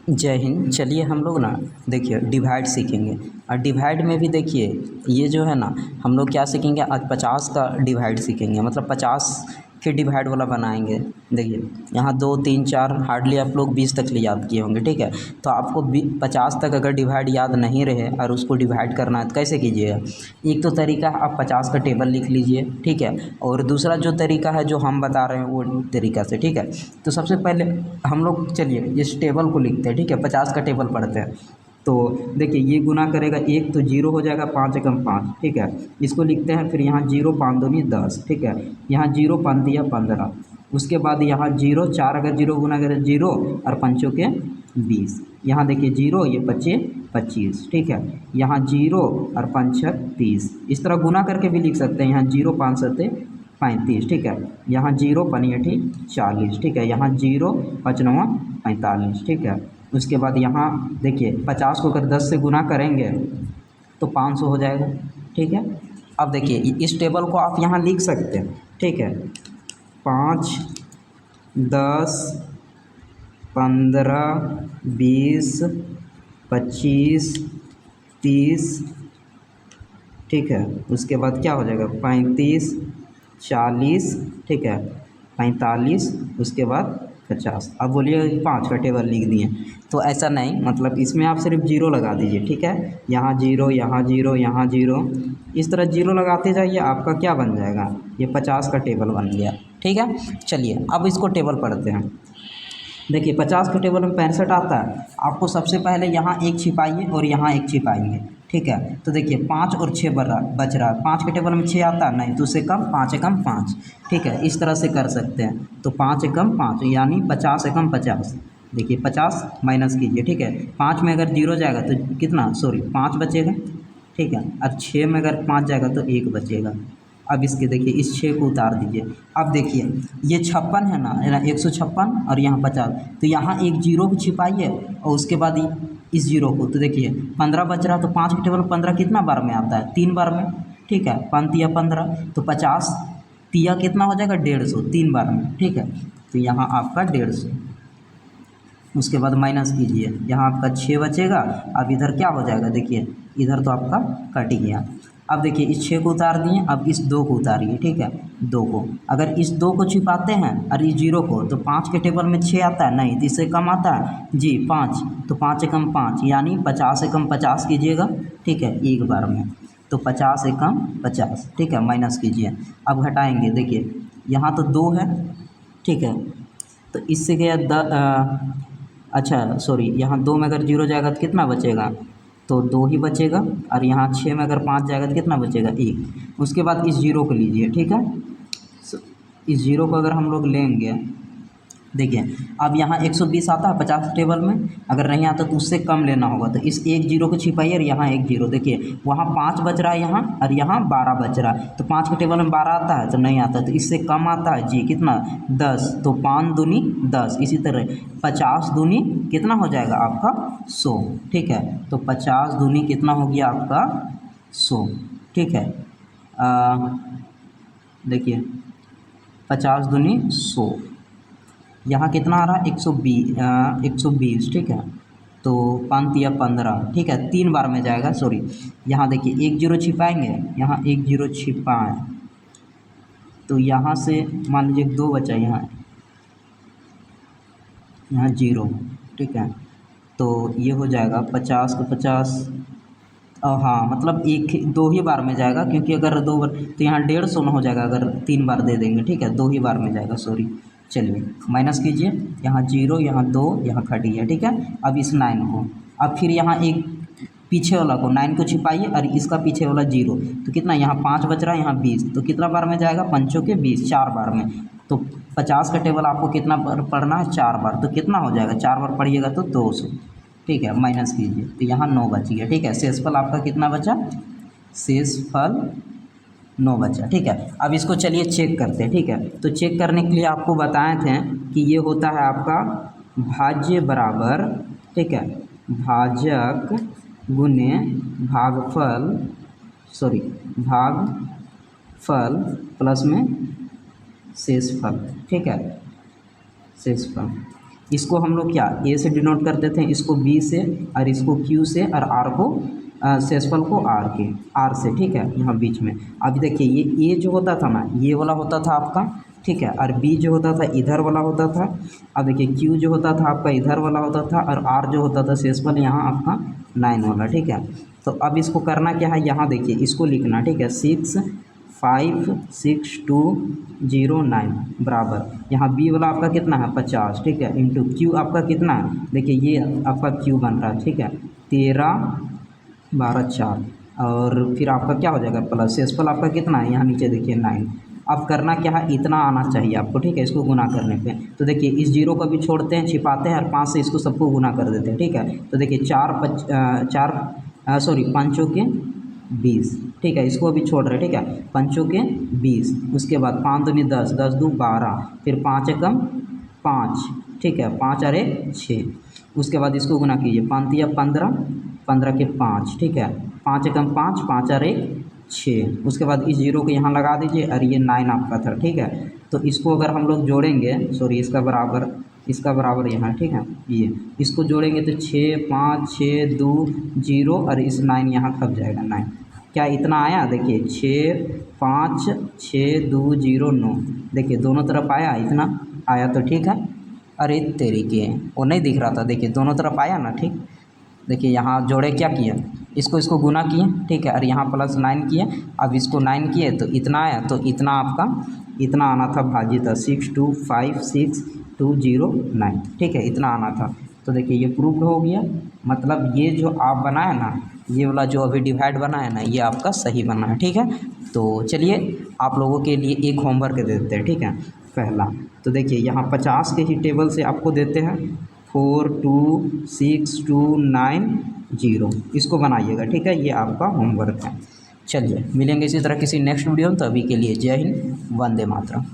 जय हिंद। चलिए हम लोग ना देखिए डिवाइड सीखेंगे। और डिवाइड में भी देखिए ये जो है ना हम लोग क्या सीखेंगे, आज 50 का डिवाइड सीखेंगे, मतलब 50 के डिवाइड वाला बनाएंगे। देखिए यहाँ 2 3 4 हार्डली आप लोग 20 तक ले याद किए होंगे, ठीक है। तो आपको 50 तक अगर डिवाइड याद नहीं रहे और उसको डिवाइड करना है तो कैसे कीजिएगा। एक तो तरीका है आप 50 का टेबल लिख लीजिए, ठीक है। और दूसरा जो तरीका है जो हम बता रहे हैं वो तरीका से, ठीक है। तो सबसे पहले हम लोग चलिए इस टेबल को लिखते हैं, ठीक है। 50 का टेबल पढ़ते हैं। तो देखिए ये गुना करेगा एक तो जीरो हो जाएगा, 5 एकम 5, ठीक है। इसको लिखते हैं, फिर यहाँ जीरो 5 दूनी 10, ठीक है। यहाँ जीरो 5 दिया 15, उसके बाद यहाँ जीरो 4 अगर जीरो गुना करें जीरो और पंचों के 20, यहाँ देखिए जीरो ये 25 25, ठीक है। यहाँ जीरो और पंच 30, इस तरह गुना करके भी लिख सकते हैं। यहाँ जीरो 5 सत्ते 35, ठीक है। यहाँ जीरो पनियठी 40, ठीक है। यहाँ जीरो 5 नवा 45, ठीक है। उसके बाद यहाँ देखिए 50 को अगर 10 से गुना करेंगे तो 500 हो जाएगा, ठीक है। अब देखिए इस टेबल को आप यहाँ लिख सकते हैं, ठीक है। 5 10 15 20 25 30, ठीक है। उसके बाद क्या हो जाएगा 35 40, ठीक है। 45, उसके बाद 50। अब बोलिए 5 का टेबल लिख दिए, तो ऐसा नहीं, मतलब इसमें आप सिर्फ जीरो लगा दीजिए, ठीक है। यहाँ जीरो यहाँ जीरो यहाँ जीरो, इस तरह जीरो लगाते जाइए, आपका क्या बन जाएगा, ये 50 का टेबल बन गया, ठीक है। चलिए अब इसको टेबल पढ़ते हैं। देखिए 50 के टेबल में 65 आता है। आपको सबसे पहले यहाँ एक छिपाइए और यहाँ एक छिपाएंगे, ठीक है। तो देखिए 5 और 6 बच रहा है। 5 के टेबल में 6 आता है नहीं, तो उससे कम 5 एकम 5, ठीक है। इस तरह से कर सकते हैं। तो 5 एकम 5 यानी 50 एकम 50। देखिए 50 माइनस कीजिए, ठीक है। 5 में अगर जीरो जाएगा तो कितना, सॉरी 5 बचेगा, ठीक है। और 6 में अगर 5 जाएगा तो 1 बचेगा। अब इसके देखिए इस 6 को उतार दीजिए। अब देखिए ये 56 है ना, 156 और यहाँ 50, तो यहाँ एक जीरो को छिपाइए और उसके बाद इस जीरो को, तो देखिए 15 बच रहा, तो 5 के टेबल 15 कितना बार में आता है, 3 बार में, ठीक है। 5 तिया 15, तो 50 तिया कितना हो जाएगा 150, 3 बार में, ठीक है। तो यहाँ आपका 150, उसके बाद माइनस कीजिए, यहाँ आपका 6 बचेगा। अब इधर क्या हो जाएगा, देखिए इधर तो आपका कट गया। अब देखिए इस 6 को उतार दिए, अब इस 2 को उतारिए, ठीक है। 2 को अगर इस 2 को छिपाते हैं और इस जीरो को, तो 5 के टेबल में 6 आता है नहीं, तो इससे कम आता है जी 5, तो 5 एकम 5 यानी 50 एकम 50 कीजिएगा, ठीक है, एक बार में। तो 50 एकम 50, ठीक है, माइनस कीजिए। अब घटाएंगे, देखिए यहाँ तो 2 है, ठीक है। तो इससे गया अच्छा सॉरी, यहाँ 2 में अगर जीरो जाएगा तो कितना बचेगा, तो 2 ही बचेगा। और यहाँ 6 में अगर 5 जाएगा तो कितना बचेगा 1। उसके बाद इस जीरो को लीजिए, ठीक है। इस जीरो को अगर हम लोग लेंगे, देखिए अब यहाँ 120 आता है 50 टेबल में, अगर नहीं आता तो उससे कम लेना होगा। तो इस एक जीरो को छिपाइए और यहाँ एक जीरो, देखिए वहाँ 5 बच रहा है यहाँ, और यहाँ 12 बच रहा है। तो 5 के टेबल में 12 आता है तो नहीं आता, तो इससे कम आता है जी कितना 10, तो 5 दूनी 10। इसी तरह 50 दूनी कितना हो जाएगा आपका 100, ठीक है। तो 50 दूनी कितना हो गया आपका 100, ठीक है। देखिए 50 दूनी 100, यहाँ कितना आ रहा है 120, ठीक है। तो 5 या 15, ठीक है, 3 बार में जाएगा, सॉरी। यहाँ देखिए एक जीरो छिपाएंगे, यहाँ एक जीरो छिपाएं, तो यहाँ से मान लीजिए 2 बचा, यहाँ जीरो, ठीक है। तो ये हो जाएगा 50 को 50, हाँ मतलब एक 2 ही बार में जाएगा, क्योंकि अगर 2 बार तो यहाँ 150 ना हो जाएगा, अगर 3 बार दे देंगे, ठीक है। 2 ही बार में जाएगा, सॉरी। चलिए माइनस कीजिए, यहाँ जीरो यहाँ 2 यहाँ कट गया, ठीक है। अब इस 9 को, अब फिर यहाँ एक पीछे वाला को 9 को छिपाइए और इसका पीछे वाला जीरो, तो कितना यहाँ 5 बच रहा है, यहाँ 20, तो कितना बार में जाएगा, पंचों के 20, 4 बार में। तो 50 का टेबल आपको कितना बार पढ़ना है, 4 बार, तो कितना हो जाएगा 4 बार पढ़िएगा तो 200, ठीक है। माइनस कीजिए, तो यहाँ 9 बच गया, ठीक है। शेषफल आपका कितना बचा, शेषफल 9 बचा, ठीक है। अब इसको चलिए चेक करते हैं, ठीक है। तो चेक करने के लिए आपको बताए थे कि ये होता है आपका भाज्य बराबर, ठीक है, भाजक गुने भागफल, सॉरी भागफल प्लस में शेषफल, ठीक है, शेषफल। इसको हम लोग क्या ए से डिनोट करते थे, इसको बी से, और इसको क्यू से, और आर को शेषफल को आर से, ठीक है, यहाँ बीच में। अभी देखिए ये ए जो होता था ना, ये वाला होता था आपका, ठीक है, और बी जो होता था इधर वाला होता था। अब देखिए क्यू जो होता था आपका इधर वाला होता था, और आर जो होता था शेषफल यहाँ आपका 9 वाला, ठीक है। तो अब इसको करना क्या है, यहाँ देखिए इसको लिखना, ठीक है, 65620 बराबर, यहाँ बी वाला आपका कितना है 50, ठीक है, इंटू क्यू आपका कितना है, देखिए ये आपका क्यू बन रहा है, ठीक है, 13 12 4, और फिर आपका क्या हो जाएगा प्लस शेषफल आपका कितना है, यहाँ नीचे देखिए 9। अब करना क्या है, इतना आना चाहिए आपको, ठीक है, इसको गुना करने पे। तो देखिए इस जीरो को भी छोड़ते हैं, छिपाते हैं, और 5 से इसको सबको गुना कर देते हैं, ठीक है। तो देखिए 5 के 20, ठीक है, इसको अभी छोड़ रहे हैं, ठीक है, 5 के 20, उसके बाद 5 दूनी 10, 10 दूँ 12, फिर 5 एकम 5, ठीक है, 5 और 1 6, उसके बाद इसको गुना कीजिए, 5 या 15, 15 के 5, ठीक है, 5 एकम 5, 5 और 1 6, उसके बाद इस जीरो को यहाँ लगा दीजिए, और ये 9 आपका था, ठीक है। तो इसको अगर हम लोग जोड़ेंगे, सॉरी इसका बराबर यहाँ, ठीक है, ये इसको जोड़ेंगे तो 6 5 6 2 0, और इस 9 यहाँ खप जाएगा 9। क्या इतना आया, देखिए 6 5 6 2 0 9, देखिए दोनों तरफ आया, इतना आया, तो ठीक है। अरे तरीके वो नहीं दिख रहा था, देखिए दोनों तरफ आया ना, ठीक। देखिए यहाँ जोड़े क्या किया, इसको गुना किए, ठीक है, और यहाँ प्लस 9 किए, अब इसको 9 किए तो इतना आया, तो इतना आपका इतना आना था, भाजित 6256209, ठीक है, इतना आना था। तो देखिए ये प्रूव्ड हो गया, मतलब ये जो आप बनाए ना, ये वाला जो अभी डिवाइड बना है ना, ये आपका सही बना है, ठीक है। तो चलिए आप लोगों के लिए एक होमवर्क दे देते हैं, ठीक है। पहला तो देखिए यहाँ 50 के ही टेबल से आपको देते हैं 42629 इसको बनाइएगा, ठीक है, ये आपका होमवर्क है। चलिए मिलेंगे इसी तरह किसी नेक्स्ट वीडियो में, तो अभी के लिए जय हिंद, वंदे मातरम।